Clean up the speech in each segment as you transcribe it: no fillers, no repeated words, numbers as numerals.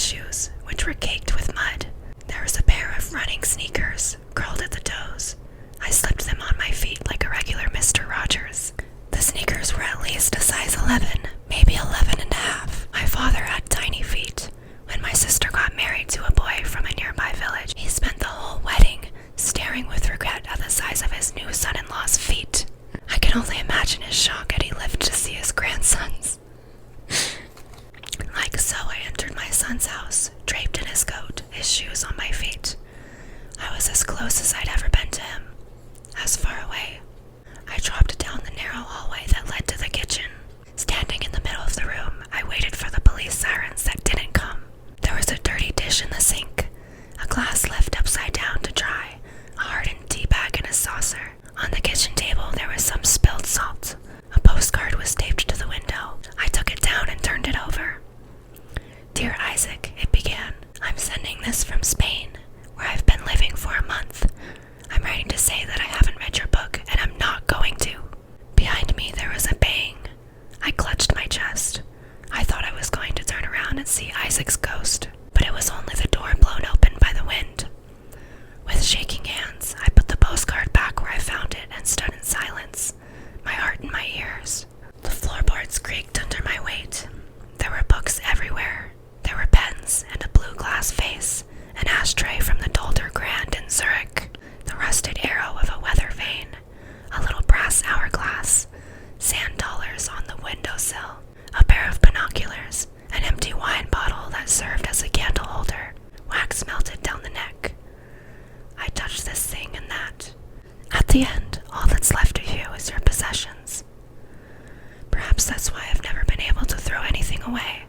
shoes, which were caked with mud. There was a pair of running sneakers, curled at the toes. I slipped them on my feet like a regular Mr. Rogers. The sneakers were at least a size 11, maybe 11 and a half. My father had tiny feet. When my sister got married to a boy from a nearby village, he spent the whole wedding staring with regret at the size of his new son-in-law's feet. I can only imagine his shock as he lived to see his grandsons. Like so, I entered my son's house, draped in his coat, his shoes on my feet. I was as close as I'd ever been to him, as far away. I dropped down the narrow hallway that led to the kitchen. Standing in the middle of the room, I waited for the police sirens that didn't come. There was a dirty dish in the sink, a glass left upside down to dry, a hardened tea bag in a saucer. On the kitchen table, there was some spilled salt. A postcard was taped to the window. I took it down and turned it over. Dear Isaac, it began. I'm sending this from Spain, where I've been living for a month. I'm writing to say that I haven't read your book, and I'm not going to. Behind me, there was a bang. I clutched my chest. I thought I was going to turn around and see Isaac's ghost, but it was only the door blown open by the wind. With shaking hands, I put the postcard back where I found it and stood in silence, my heart in my ears. The floorboards creaked under my weight. There were books everywhere. There were pens and a blue glass vase, an ashtray from the Dolder Grand in Zurich, the rusted arrow of a weather vane, a little brass hourglass, sand dollars on the windowsill, a pair of binoculars, an empty wine bottle that served as a candle holder, wax melted down the neck. I touched this thing and that. At the end, all that's left of you is your possessions. Perhaps that's why I've never been able to throw anything away.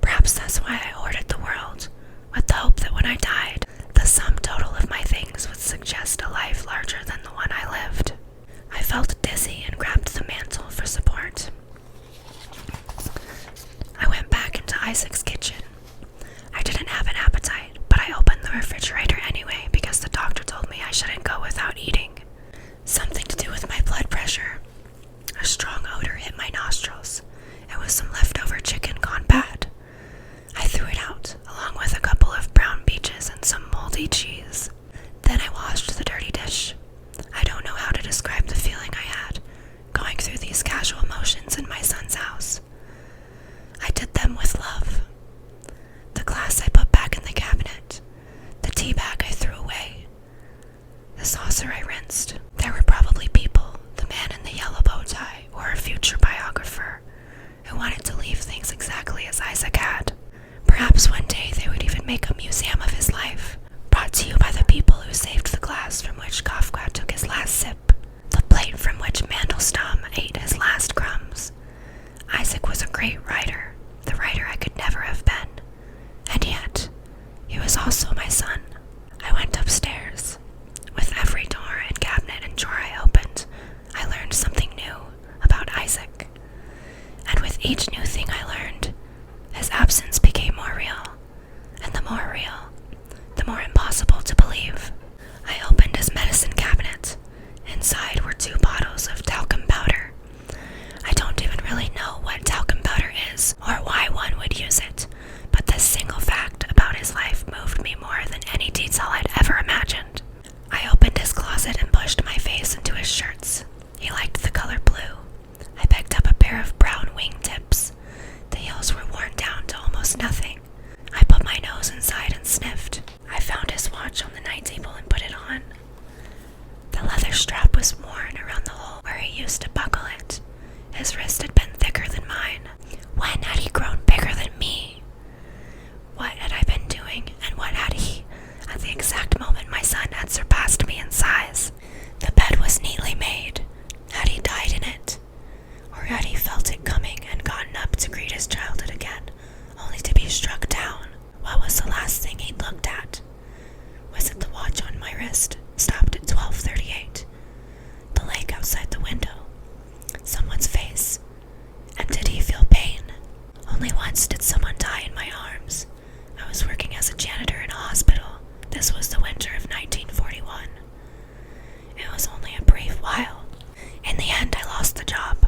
Perhaps that's why I hoarded the world, with the hope that when I died, the sum total of my things would suggest a life larger than the one I lived. I felt dizzy and grabbed the mantel for support. I went back into Isaac's kitchen. I didn't have an appetite, but I opened the refrigerator anyway because the doctor told me I shouldn't go without eating. Something to do with my blood pressure. A strong odor hit my nostrils. It was some leftover chicken gone bad. I threw it out, along with a couple of brown peaches and some moldy cheese. Then I washed the dirty dish. I don't know how to describe the feeling I had, going through these casual motions in my son's house. I did them with love. The glass I put back in the cabinet. The tea bag I threw away. The saucer I rinsed. There were probably people, the man in the yellow bow tie, or a future biographer, who wanted to leave things exactly as Isaac had. Perhaps one day they would even make a museum of his life, brought to you by the people who saved the glass from which Kafka took his last sip, the plate from which Mandelstam ate his last crumbs. Isaac was a great writer, the writer I could never have been. And yet, he was also my son. I went upstairs. With every door and cabinet and drawer I opened, I learned something new about Isaac. And with each new thing I learned, his absence became more real. And the more real, the more impossible to believe. I opened his medicine cabinet. Inside were 2 bottles of talcum powder. I don't even really know what talcum powder is or why one would use it, but this single fact about his life moved me more than any detail I'd ever imagined. I opened his closet and pushed my face into his shirts. He liked the color blue. I picked up a pair of brown wingtips. The heels were worn down to almost nothing. I put my nose inside and sniffed. I found his watch on the night table and put it on. The leather strap was worn around the hole where he used to buckle it. His wrist had been thicker than mine. When had he grown bigger than me? What had I been doing, and what had he? At the exact moment my son had surpassed me in size. The bed was neatly made. Had he died in it? Or had he felt it coming and gotten up to greet his childhood again, only to be struck down? What was the last thing he'd looked at? Was it the watch on my wrist, stopped at 12:38? The lake outside the window? Someone's face? And did he feel pain? Only once did someone die in my arms. I was working as a janitor in a hospital. This was the winter of 1941. It was only a brief while. In the end, I lost the job.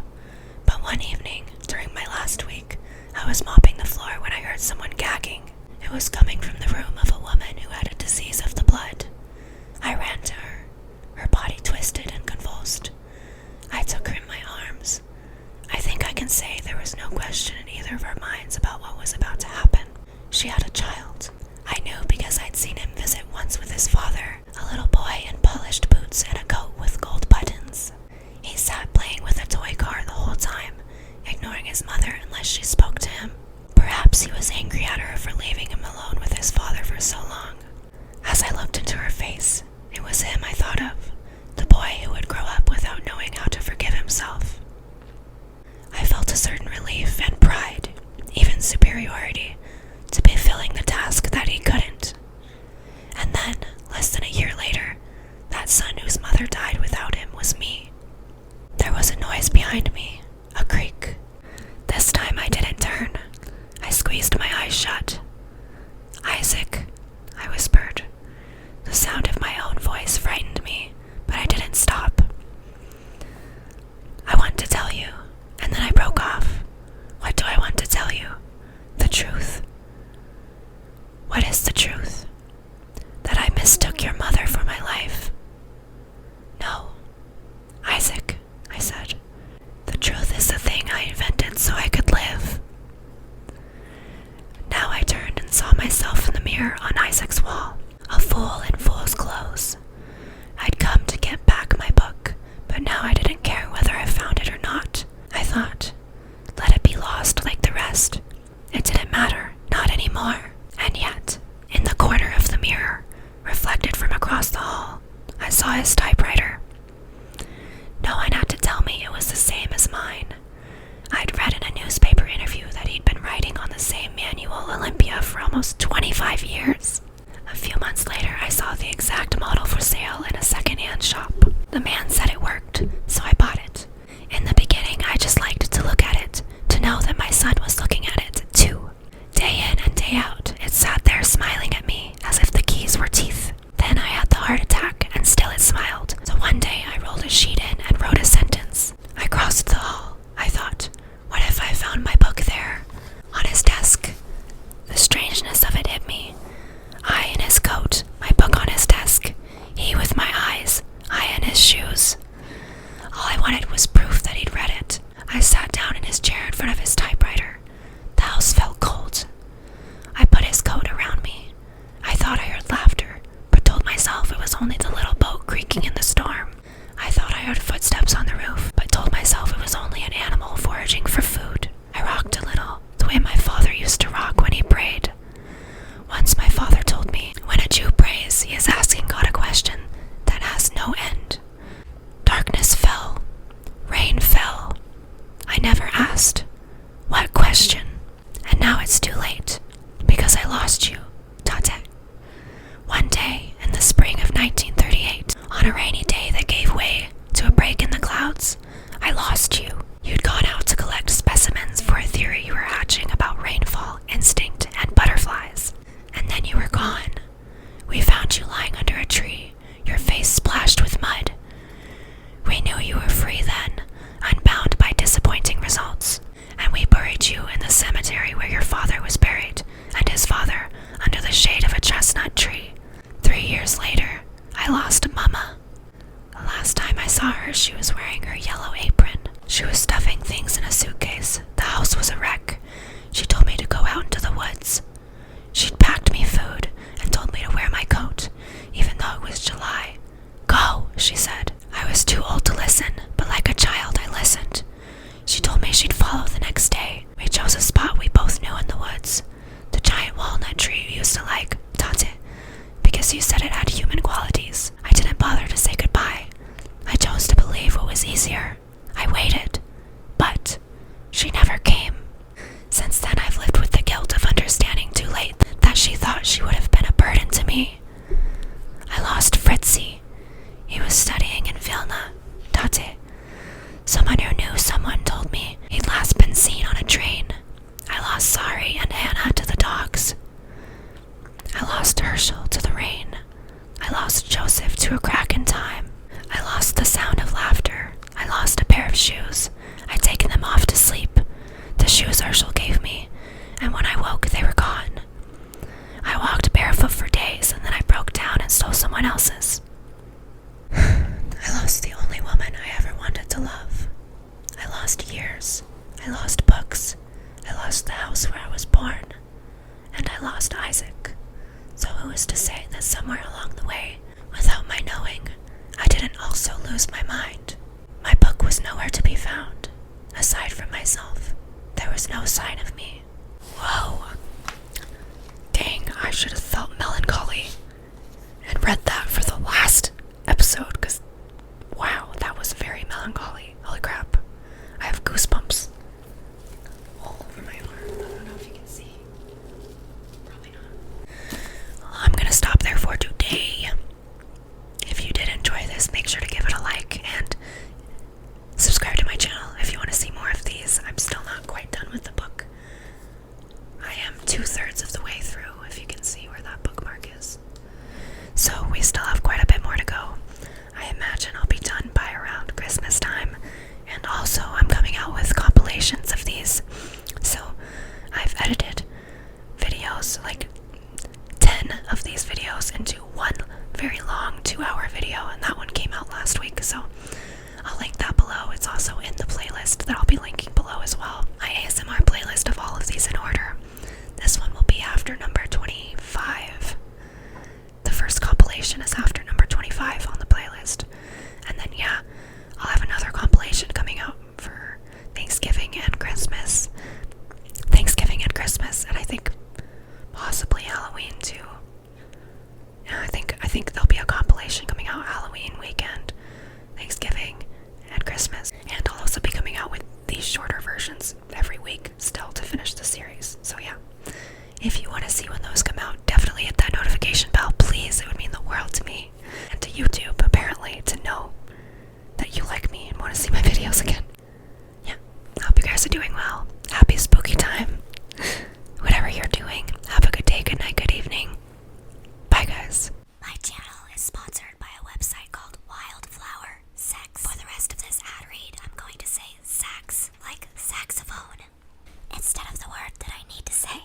But one evening, during my last week, I was mopping the floor when I heard someone gagging. It was was coming from the room of a woman who had a disease of the blood. I ran to her, her body twisted and convulsed. I took her in my arms. I think I can say there was no question in either of our minds about what was about to happen. She had a child. I knew because I'd seen him visit once with his father, a little boy in polished boots and a coat with gold buttons. He sat playing with a toy car the whole time, ignoring his mother unless she spoke to him. Perhaps he was angry at her for leaving him alone with his father for so long. As I looked into her face, it was him I thought of, the boy who would grow up without knowing how to forgive himself. I felt a certain relief and pride, even superiority, to be filling the task that he couldn't. And then, less than a year later, that son whose mother died without him was me. There was a noise behind me, a creak. This time I didn't turn. I squeezed my eyes shut. "Isaac," I whispered. The sound of my own voice frightened me, but I didn't stop. "I want to tell you," and then I broke off. "What do I want to tell you?" "The truth." "What is the truth?" "That I mistook your mother for my life." "No, Isaac," I said. "The truth is the thing I invented so I could live." Now I turned and saw myself in the mirror on Isaac's wall, a fool in fool's clothes. I'd come to get back my book, but now I didn't care whether I found it or not. I thought, let it be lost like the rest. It didn't matter, not anymore. And yet, in the corner of the mirror, reflected from across the hall, I saw his typewriter. No one had to tell me it was the same as mine. I'd read in a newspaper interview that he'd been writing on the same manual Olympia for almost 25 years. A few months later, I saw the exact model for sale in a second-hand shop. The man said it worked, so I bought it. In the beginning, I just liked to look at it, to know that my son was looking at it, too. Day in and day out, it sat there smiling at me as if the keys were teeth. Then I had the heart attack, and still it smiled. So one day, I rolled a sheet in and wrote a sentence. I crossed the hall. I thought, what if I found my book there? On his desk. The strangeness of it hit me. I in his coat, my book on his desk. He with my eyes, I in his shoes. All I wanted was proof that he'd read it. I sat down in his chair in front of his typewriter. The house felt cold. I put his coat around me. I thought I heard laughter, but told myself it was only the little boat creaking in the storm. I thought I heard footsteps on the roof, but told myself it was only an animal foraging for food. I rocked a little, the way my father used to rock when he prayed. Once my father told me, when a Jew prays, he is asking God a question that has no end. Darkness fell. Rain fell. I never asked. What question? And now it's too late, because I lost you, Tate. One day, in the spring of 1938, on a rainy day that gave way to a break in the clouds, I lost you. You'd gone out to collect specimens for a theory you were hatching about rainfall, instinct, and butterflies. And then you were gone. We found you lying under a tree, your face splashed with mud. We knew you were free then, unbound by disappointing results, and we buried you in the cemetery where your father was buried, and his father, under the shade of a chestnut tree. 3 years later, I lost Mama. The last time I saw her, she was wearing her yellow apron. She was stuffing things in a suitcase. The house was a wreck. She told me to go out into the woods. She'd packed me food and told me to wear my coat, even though it was July. Go, she said. I was too old to listen, but like a child I listened. She told me she'd follow the next day. We chose a spot we both knew in the woods. The giant walnut tree you used to like, Tate, because you said it had human qualities. I didn't bother to say goodbye. I chose to believe what was easier. I waited, but she never came. Since then I've lived with the guilt of understanding too late that she thought she would have been a burden to me. I lost Fritzy. He was studying in Vilna, Tate. Someone who knew someone told me he'd last been seen on a train. I lost Sari and Hannah to the dogs. I lost Herschel to the rain. I lost Joseph to a crack in time. I lost the sound of laughter. I lost a pair of shoes. I'd taken them off to sleep. The shoes Herschel gave me, and when I woke they were gone. everyone else's. I lost the only woman I ever wanted to love. I lost years. I lost books. I lost the house where I was born. And I lost Isaac. So it was to say that somewhere along the way, without my knowing, I didn't also lose my mind. My book was nowhere to be found. Aside from myself, there was no sign of me. Whoa. Dang, I should have felt melancholy and read that for the last episode, because, wow, that was very melancholy. Holy crap. I have goosebumps all over my arm. I don't know if you can see. Probably not. I'm gonna stop there for today. If you did enjoy this, make sure to give it a like and subscribe to my channel if you want to see more of these. I'm still not quite done with the book. I am 2/3 of the way through, if you can see where that bookmark is. So we still have quite a bit more to go. I imagine I'll be done by around Christmas time. And also I'm coming out with compilations of these. So I've edited videos, like 10 of these videos into one very long 2-hour video, and that one came out last week, so I'll link that below. It's also in the playlist that I'll be linking below as well. My ASMR playlist of all of these in order. This one will be after number 25. The first compilation is after number 25 on the playlist. And then, yeah, I'll have another compilation coming out for Thanksgiving and Christmas. And I think possibly Halloween too. Yeah, I think there'll be a compilation coming out Halloween weekend, Thanksgiving, and Christmas. And I'll also be coming out with these shorter versions every week still to finish the series. So yeah, if you want to see when those come out, definitely hit that notification bell, please. It would mean the world to me. And to YouTube, apparently, to know that you like me and want to see my videos again. Yeah, I hope you guys are doing well. Happy spooky time. Whatever you're doing, have a good day, good night, good evening. Bye, guys. My channel is sponsored by a website called Wildflower Sex. For the rest of this ad read, I'm going to say sax, like saxophone, instead of the word that I need to say.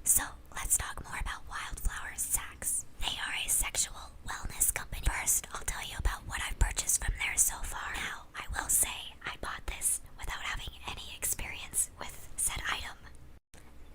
So, let's talk more about Wildflower Sex. They are a sexual wellness company. First, I'll tell you about what I've purchased from there so far. Now, I will say I bought this without having any experience with said item.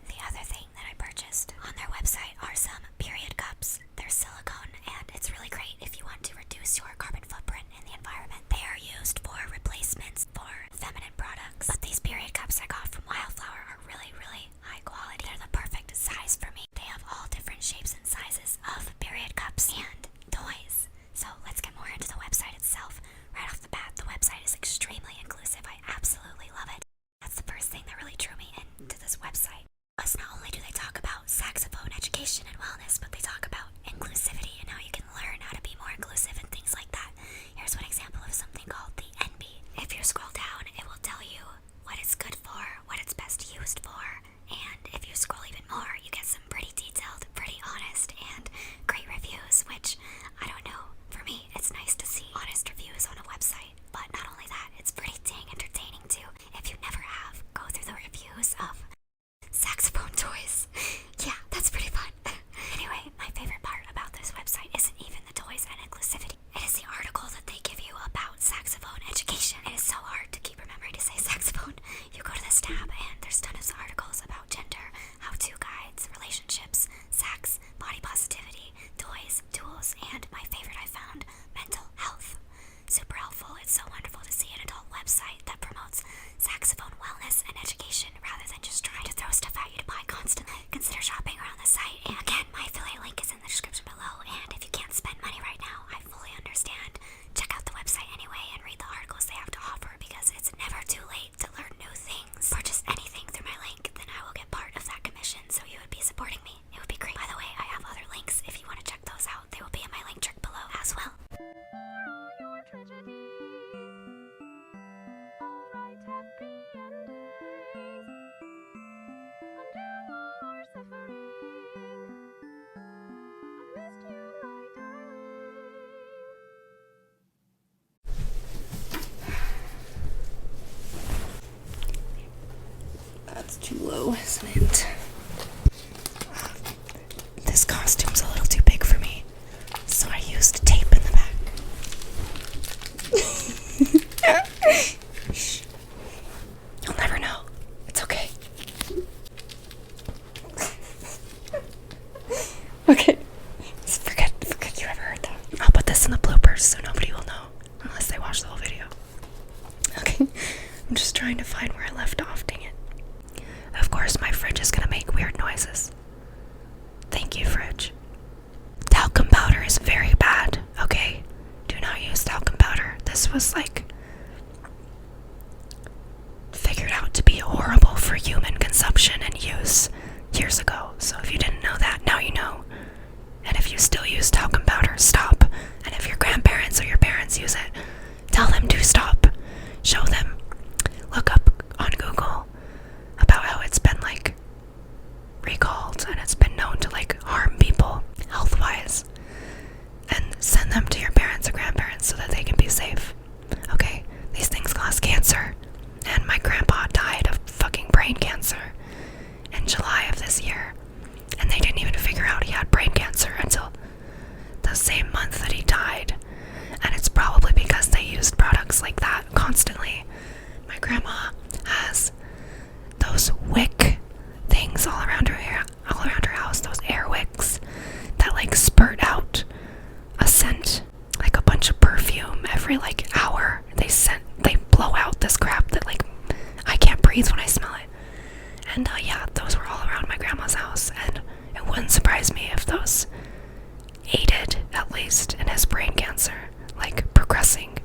The other thing that I purchased on their website are some period cups. They're silicone, and it's really great if you want to reduce your carbon footprint in the environment. They are used for replacements for feminine products. But these period cups I got from Wildflower are really, really high quality. They're the perfect size for me. They have all different shapes and sizes of period cups and toys. So let's get more into the website itself. Right off the bat, the website is extremely inclusive. I absolutely love it. That's the first thing that really drew me into this website. Plus, not only do they talk about saxophone education and wellness, but they talk about inclusivity and how you can learn how to be more inclusive and things like that. Here's one example of something called the NB. If you scroll down, it will tell you what it's good for, what it's best used for, and if you scroll even more, you get some pretty detailed, pretty honest, and great reviews, which, I don't know, for me, it's nice to see honest reviews on a website. But not only that, it's pretty dang entertaining too. If you never have, go through the reviews of saxophone toys. Yeah, that's pretty fun. Anyway, my favorite part about this website isn't even the toys and inclusivity. It is the article that they give you about saxophone education. It is so hard to keep remembering to say saxophone. You go to this tab and there's tons of articles about gender, how-to guides, relationships, sax, body positivity, toys, tools, and my favorite I found, mental health. Super helpful. It's so wonderful to see an adult website that promotes saxophone wellness and education rather than just trying to throw stuff at you to buy constantly. Consider shopping around the site. And again, my affiliate link is in the description below. And if you can't spend money right now, I fully understand. Check out the website anyway and read the articles they have to offer, because it's never too late to learn new things. Purchase anything through my link, then I will get part of that commission, so you would be supporting me. It would be great. By the way, I have other links if you want to check those out. They will be in my link trick below as well. That's too low, isn't it? This costume's a little too big for me, so I use birth was like figured out to be horrible for human consumption and use years ago. So if you didn't know that, now you know. And if you still use talcum powder, stop. And if your grandparents or your parents use it, tell them to stop. Show them. Look up on Google about how it's been like recalled and it's been known to like harm people health-wise. And send them to your parents or grandparents so that they can be safe. Okay? These things cause cancer. And my grandpa died of fucking brain cancer in July of this year. And they didn't even figure out he had brain cancer until the same month that he died. And it's probably because they used products like that constantly. My grandma has those wick things all around her house, those air wicks that like spurt out a scent, like a bunch of perfume every like hour. They blow out this crap that like I can't breathe when I smell it. And yeah, those were all around my grandma's house, and it wouldn't surprise me if those aided, at least, in his brain cancer, like, progressing.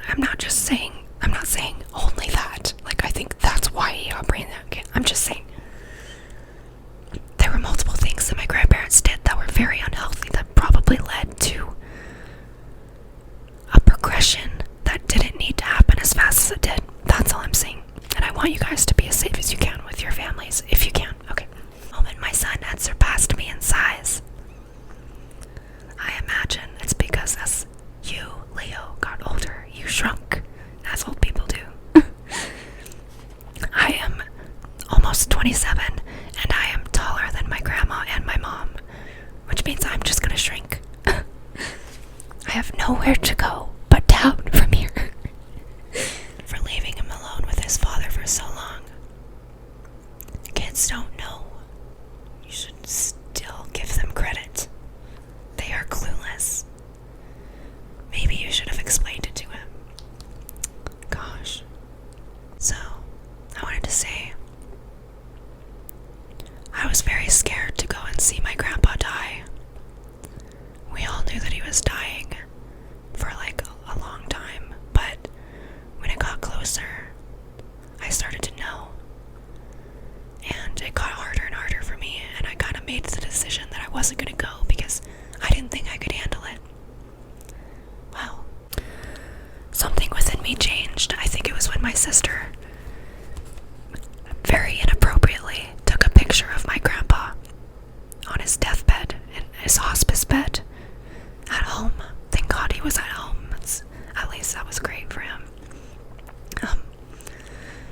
I'm not saying only that. Like, I think that's why he got brain cancer. I'm just saying there were multiple things that my grandparents did that were very unhealthy that probably led to a progression that didn't need to happen as fast as it did. That's all I'm saying. And I want you guys to be as safe as you can with your families, if you can. Okay. The moment my son had surpassed me in size, I imagine it's because as you, Leo, got older, you shrunk, as old people do. I am almost 27, and I am taller than my grandma and my mom, which means I'm just gonna shrink. I have nowhere to go but down from here. For leaving him alone with his father for so long. Kids don't know. You should still give them credit. They are clueless. Maybe you should have explained it to him. Gosh. So, I wanted to say, I was very scared to go and see my grandpa die. We all knew that he was dying for like a long time, but when it got closer, I started to know. And it got harder and harder for me, and I kind of made the decision that I wasn't going to go because I didn't think I could handle it. Well, something within me changed. I think it was when my sister very inappropriately took a picture of my grandpa on his deathbed, in his hospice bed, at home. Thank God he was at home. At least that was great for him.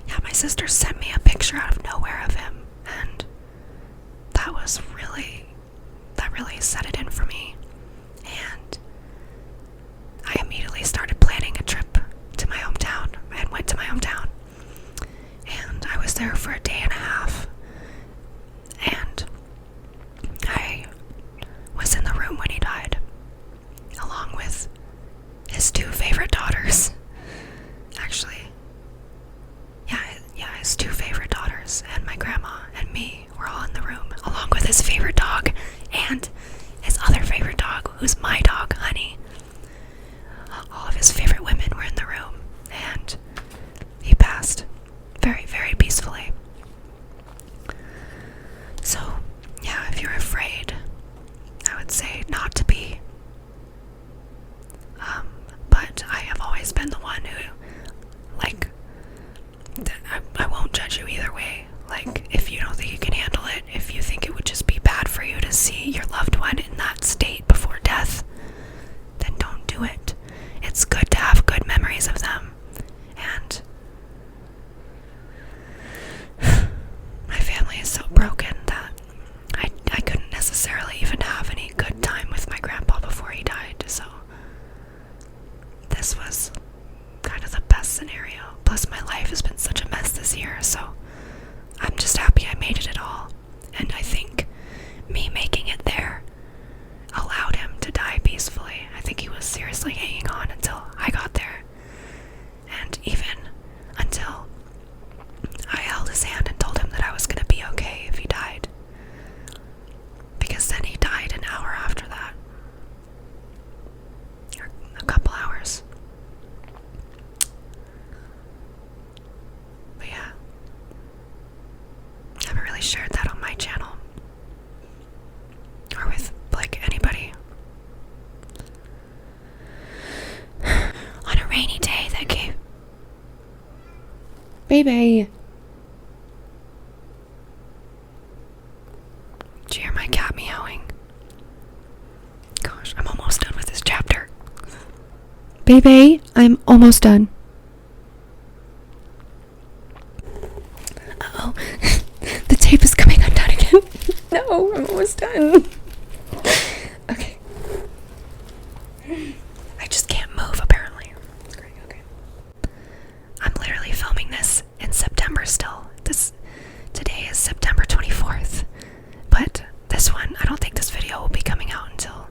Yeah, my sister sent me a picture out of nowhere of him, and that really set it in for me. And I immediately started planning a trip to my hometown, and went to my hometown. And I was there for a day and a half, and I was in the room when he died, along with his two favorite daughters. Actually, his two favorite daughters and my grandma and me were all in the room, along with his favorite dog and his other favorite dog, who's my dog, Honey. All of his favorite women were in the room, and he passed very, very peacefully. So, yeah, if you're afraid, I would say not to be. But I have always been the one who, like, I won't judge you either way. Like, if you don't think you can handle it, if you think it would just be bad for you to see your loved one in that state before death, then don't do it. It's good to have good memories of them. And my family is so broken that I couldn't necessarily even have any good time with my Baby. Did you hear my cat meowing? Gosh, I'm almost done with this chapter. Baby, I'm almost done. Uh-oh. The tape is coming undone again. No, I'm almost done. Okay. I just can't move, apparently. Great, okay. I'm literally filming this in September still. Today is September 24th. But this one, I don't think this video will be coming out until